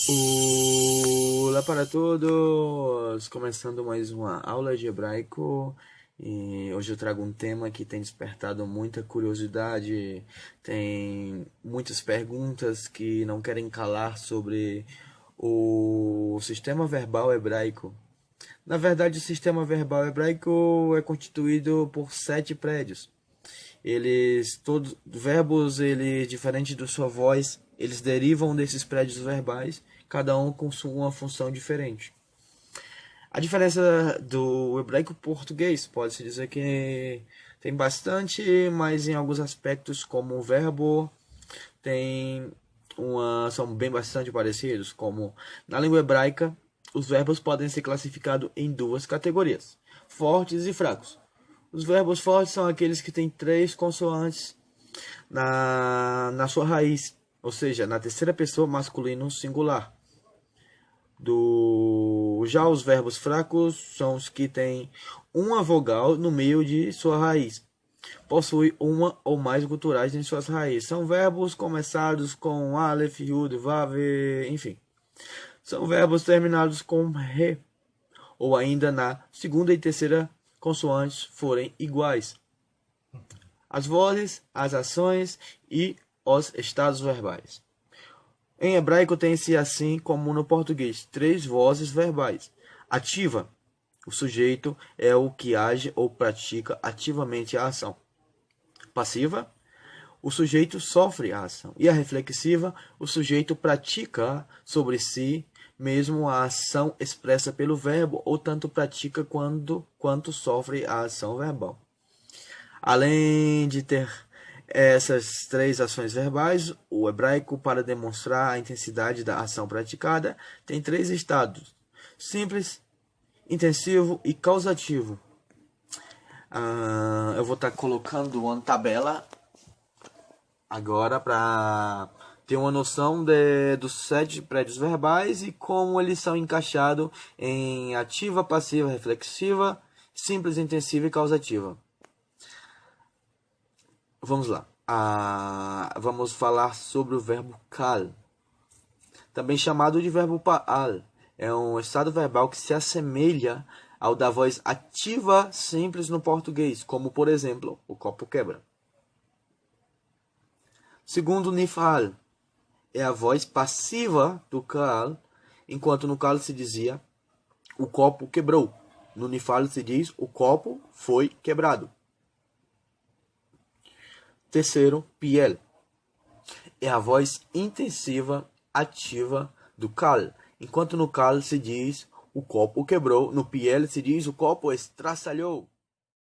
Olá para todos! Começando mais uma aula de hebraico e hoje eu trago um tema que tem despertado muita curiosidade, tem muitas perguntas que não querem calar sobre o sistema verbal hebraico. Na verdade, o sistema verbal hebraico é constituído por 7 prédios. Todos verbos, diferente da sua voz, eles derivam desses prédios verbais, cada um com uma função diferente. A diferença do hebraico português pode-se dizer que tem bastante, mas em alguns aspectos, como o verbo, são bem bastante parecidos. Como na língua hebraica, os verbos podem ser classificados em duas categorias: fortes e fracos. Os verbos fortes são aqueles que têm 3 consoantes na sua raiz, ou seja, na terceira pessoa masculino singular. Já os verbos fracos são os que têm uma vogal no meio de sua raiz. Possui uma ou mais guturais em suas raízes. São verbos começados com aleph, yud, vav, enfim. São verbos terminados com re, ou ainda na segunda e terceira consoantes forem iguais. As vozes, as ações e os estados verbais. Em hebraico tem-se, assim como no português, 3 vozes verbais. Ativa: o sujeito é o que age ou pratica ativamente a ação. Passiva: o sujeito sofre a ação. E a reflexiva: o sujeito pratica sobre si mesmo a ação expressa pelo verbo, ou tanto pratica quanto sofre a ação verbal. Além de ter essas 3 ações verbais, o hebraico, para demonstrar a intensidade da ação praticada, tem 3 estados: simples, intensivo e causativo. Eu vou estar colocando uma tabela agora para ter uma noção dos 7 prédios verbais e como eles são encaixados em ativa, passiva, reflexiva, simples, intensiva e causativa. Vamos lá. Vamos falar sobre o verbo kal, também chamado de verbo pa'al. É um estado verbal que se assemelha ao da voz ativa simples no português, como, por exemplo, o copo quebra. Segundo nifal, é a voz passiva do kal, enquanto no kal se dizia o copo quebrou. No nifal se diz o copo foi quebrado. Terceiro, piel, é a voz intensiva ativa do kal, enquanto no kal se diz o copo quebrou, no piel se diz o copo estraçalhou.